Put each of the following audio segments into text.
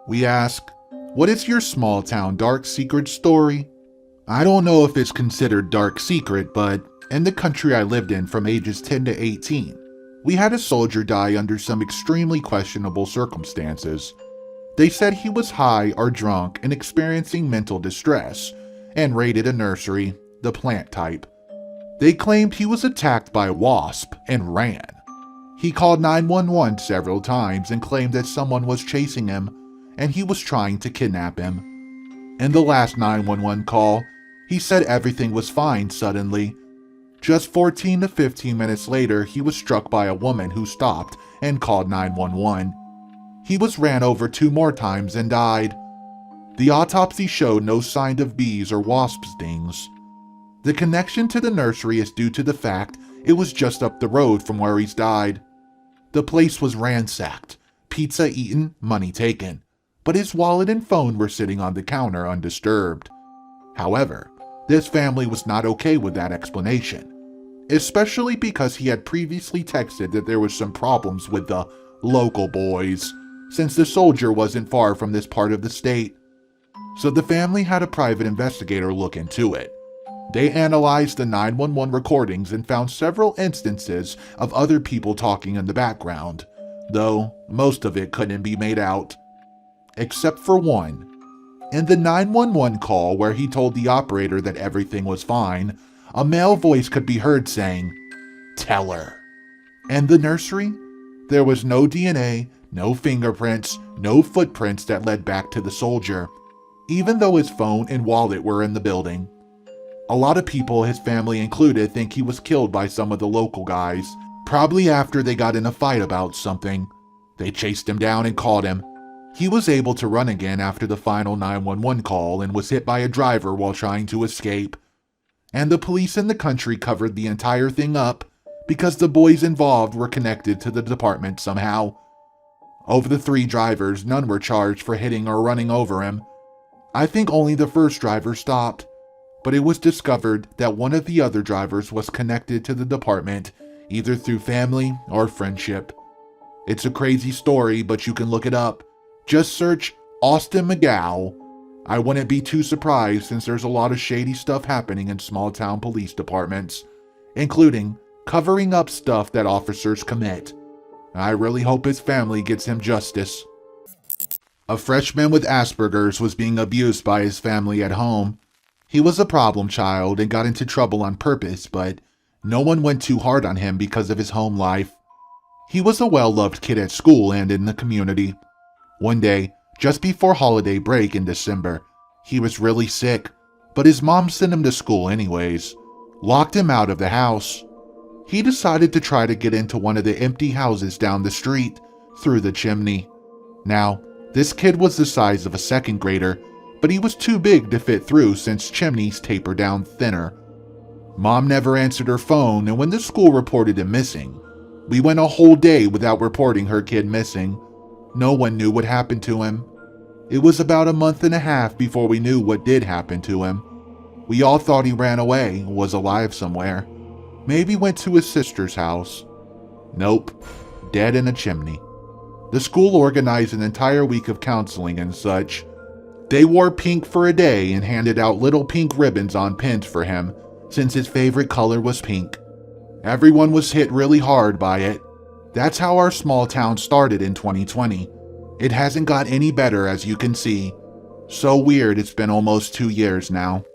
We ask, what is your small town dark secret story? I don't know if it's considered dark secret, but in the country I lived in from ages 10 to 18, we had a soldier die under some extremely questionable circumstances. They said he was high or drunk and experiencing mental distress, and raided a nursery, the plant type. They claimed he was attacked by a wasp and ran. He called 911 several times and claimed that someone was chasing him and he was trying to kidnap him. In the last 911 call, he said everything was fine suddenly. Just 14 to 15 minutes later, he was struck by a woman who stopped and called 911. He was ran over 2 more times and died. The autopsy showed no sign of bees or wasp stings. The connection to the nursery is due to the fact it was just up the road from where he's died. The place was ransacked, pizza eaten, money taken, but his wallet and phone were sitting on the counter undisturbed. However, this family was not okay with that explanation, especially because he had previously texted that there was some problems with the local boys, since the soldier wasn't far from this part of the state. So the family had a private investigator look into it. They analyzed the 911 recordings and found several instances of other people talking in the background, though most of it couldn't be made out. Except for one. In the 911 call where he told the operator that everything was fine, a male voice could be heard saying, "Tell her." And the nursery? There was no DNA, no fingerprints, no footprints that led back to the soldier, even though his phone and wallet were in the building. A lot of people, his family included, think he was killed by some of the local guys, probably after they got in a fight about something. They chased him down and caught him. He was able to run again after the final 911 call and was hit by a driver while trying to escape. And the police in the country covered the entire thing up because the boys involved were connected to the department somehow. Of the 3 drivers, none were charged for hitting or running over him. I think only the first driver stopped, but it was discovered that one of the other drivers was connected to the department either through family or friendship. It's a crazy story, but you can look it up. Just search Austin McGow. I wouldn't be too surprised since there's a lot of shady stuff happening in small town police departments, including covering up stuff that officers commit. I really hope his family gets him justice. A freshman with Asperger's was being abused by his family at home. He was a problem child and got into trouble on purpose, but no one went too hard on him because of his home life. He was a well-loved kid at school and in the community. One day, just before holiday break in December, he was really sick, but his mom sent him to school anyways, locked him out of the house. He decided to try to get into one of the empty houses down the street, through the chimney. Now, this kid was the size of a 2nd grader, but he was too big to fit through since chimneys taper down thinner. Mom never answered her phone, and when the school reported him missing, we went a whole day without reporting her kid missing. No one knew what happened to him. It was about a month and a half before we knew what did happen to him. We all thought he ran away, was alive somewhere. Maybe went to his sister's house. Nope, dead in a chimney. The school organized an entire week of counseling and such. They wore pink for a day and handed out little pink ribbons on pins for him, since his favorite color was pink. Everyone was hit really hard by it. That's how our small town started in 2020. It hasn't got any better, as you can see. So weird it's been almost 2 years now.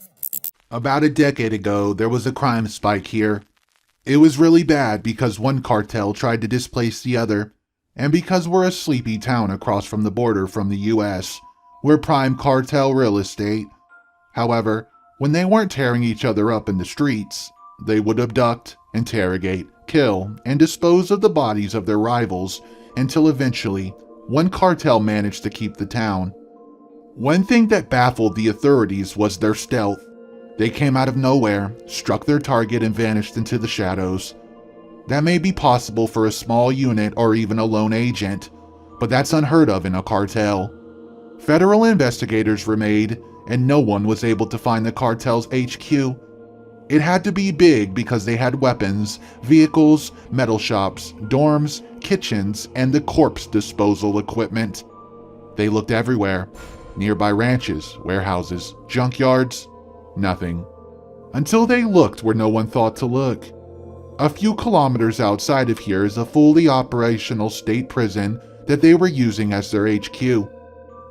About a decade ago, there was a crime spike here. It was really bad because one cartel tried to displace the other, and because we're a sleepy town across from the border from the US, we're prime cartel real estate. However, when they weren't tearing each other up in the streets, they would abduct, interrogate, kill, and dispose of the bodies of their rivals until eventually, one cartel managed to keep the town. One thing that baffled the authorities was their stealth. They came out of nowhere, struck their target, and vanished into the shadows. That may be possible for a small unit or even a lone agent, but that's unheard of in a cartel. Federal investigators were made, and no one was able to find the cartel's HQ. It had to be big because they had weapons, vehicles, metal shops, dorms, kitchens, and the corpse disposal equipment. They looked everywhere. Nearby ranches, warehouses, junkyards. Nothing. Until they looked where no one thought to look. A few kilometers outside of here is a fully operational state prison that they were using as their HQ.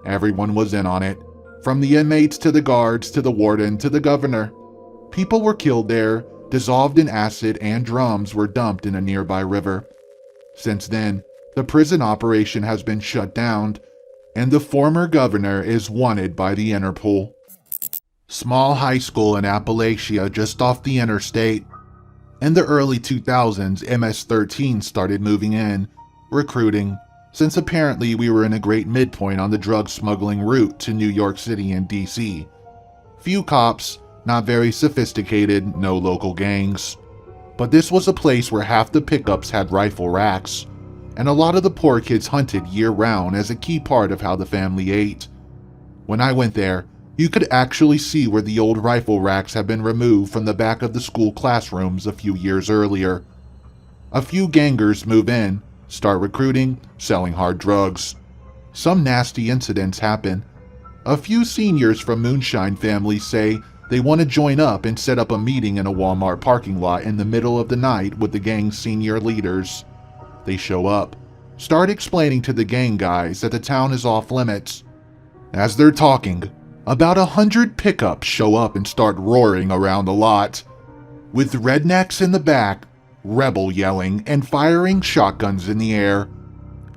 Everyone was in on it, from the inmates to the guards to the warden to the governor. People were killed there, dissolved in acid, and drums were dumped in a nearby river. Since then, the prison operation has been shut down, and the former governor is wanted by the Interpol. Small high school in Appalachia just off the interstate. In the early 2000s, MS-13 started moving in, recruiting, since apparently we were in a great midpoint on the drug smuggling route to New York City and DC. Few cops, not very sophisticated, no local gangs. But this was a place where half the pickups had rifle racks, and a lot of the poor kids hunted year-round as a key part of how the family ate. When I went there, you could actually see where the old rifle racks had been removed from the back of the school classrooms a few years earlier. A few gangers move in, start recruiting, selling hard drugs. Some nasty incidents happen. A few seniors from moonshine families say they want to join up and set up a meeting in a Walmart parking lot in the middle of the night with the gang's senior leaders. They show up, start explaining to the gang guys that the town is off limits. As they're talking, about 100 pickups show up and start roaring around the lot, with rednecks in the back, rebel yelling, and firing shotguns in the air.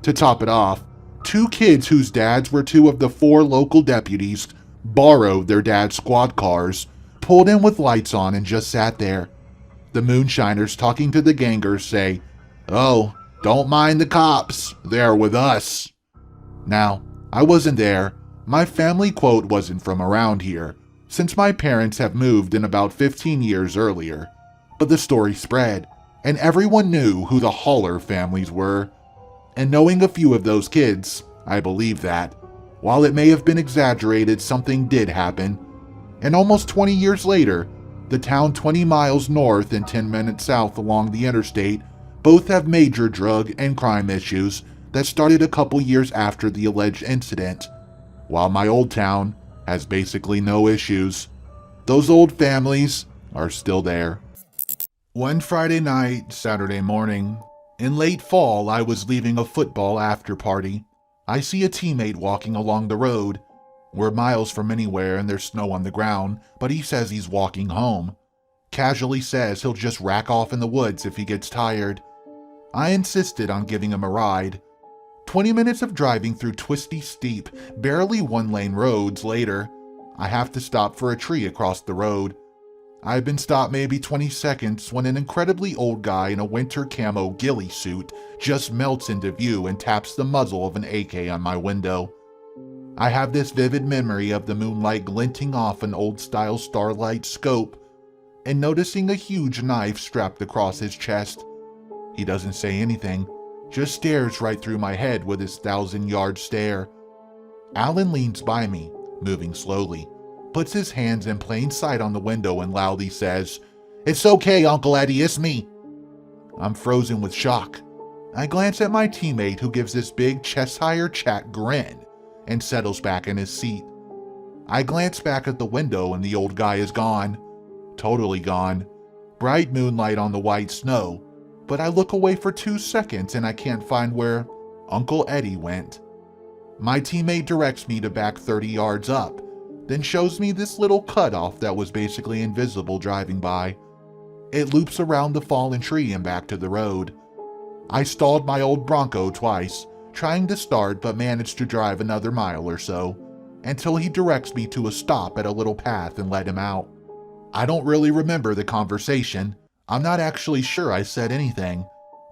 To top it off, 2 kids whose dads were 2 of the 4 local deputies borrowed their dad's squad cars, pulled in with lights on, and just sat there. The moonshiners talking to the gangers say, "Oh, don't mind the cops, they're with us." Now, I wasn't there. My family quote wasn't from around here, since my parents have moved in about 15 years earlier. But the story spread, and everyone knew who the Haller families were. And knowing a few of those kids, I believe that, while it may have been exaggerated, something did happen. And almost 20 years later, the town 20 miles north and 10 minutes south along the interstate both have major drug and crime issues that started a couple years after the alleged incident, while my old town has basically no issues. Those old families are still there. One Friday night, Saturday morning, in late fall, I was leaving a football after party. I see a teammate walking along the road. We're miles from anywhere and there's snow on the ground, but he says he's walking home. Casually says he'll just rack off in the woods if he gets tired. I insisted on giving him a ride. 20 minutes of driving through twisty, steep, barely one-lane roads later, I have to stop for a tree across the road. I've been stopped maybe 20 seconds when an incredibly old guy in a winter camo ghillie suit just melts into view and taps the muzzle of an AK on my window. I have this vivid memory of the moonlight glinting off an old-style Starlight scope and noticing a huge knife strapped across his chest. He doesn't say anything, just stares right through my head with his 1,000-yard stare. Alan leans by me, moving slowly, puts his hands in plain sight on the window and loudly says, "It's okay, Uncle Eddie, it's me." I'm frozen with shock. I glance at my teammate who gives this big chest-higher chat grin and settles back in his seat. I glance back at the window and the old guy is gone. Totally gone. Bright moonlight on the white snow, but I look away for 2 seconds and I can't find where Uncle Eddie went. My teammate directs me to back 30 yards up, then shows me this little cutoff that was basically invisible driving by. It loops around the fallen tree and back to the road. I stalled my old Bronco twice, trying to start but managed to drive another mile or so, until he directs me to a stop at a little path and let him out. I don't really remember the conversation. I'm not actually sure I said anything,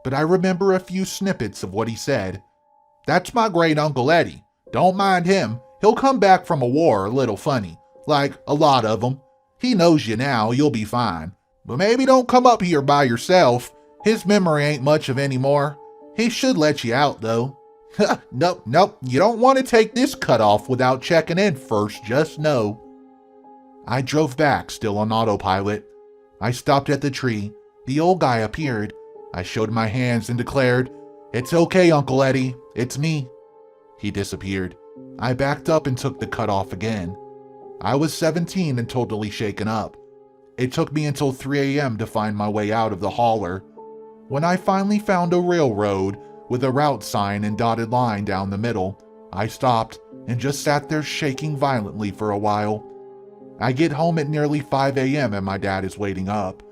but I remember a few snippets of what he said. "That's my great Uncle Eddie. Don't mind him. He'll come back from a war a little funny, like a lot of them. He knows you now, you'll be fine. But maybe don't come up here by yourself. His memory ain't much of any more. He should let you out, though." Nope, you don't want to take this cut off without checking in first, just know. I drove back, still on autopilot. I stopped at the tree. The old guy appeared. I showed my hands and declared, "It's okay, Uncle Eddie, it's me." He disappeared. I backed up and took the cut off again. I was 17 and totally shaken up. It took me until 3 a.m. to find my way out of the holler. When I finally found a railroad with a route sign and dotted line down the middle, I stopped and just sat there shaking violently for a while. I get home at nearly 5 a.m. and my dad is waiting up.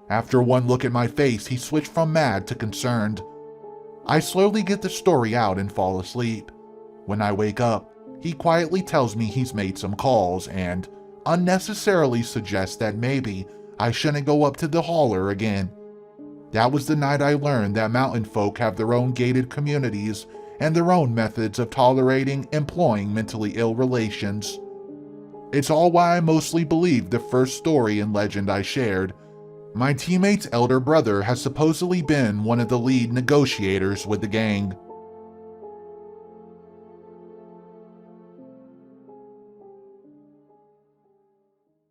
After one look at my face, he switched from mad to concerned. I slowly get the story out and fall asleep. When I wake up, he quietly tells me he's made some calls and unnecessarily suggests that maybe I shouldn't go up to the holler again. That was the night I learned that mountain folk have their own gated communities and their own methods of tolerating, employing mentally ill relations. It's all why I mostly believe the first story and legend I shared. My teammate's elder brother has supposedly been one of the lead negotiators with the gang.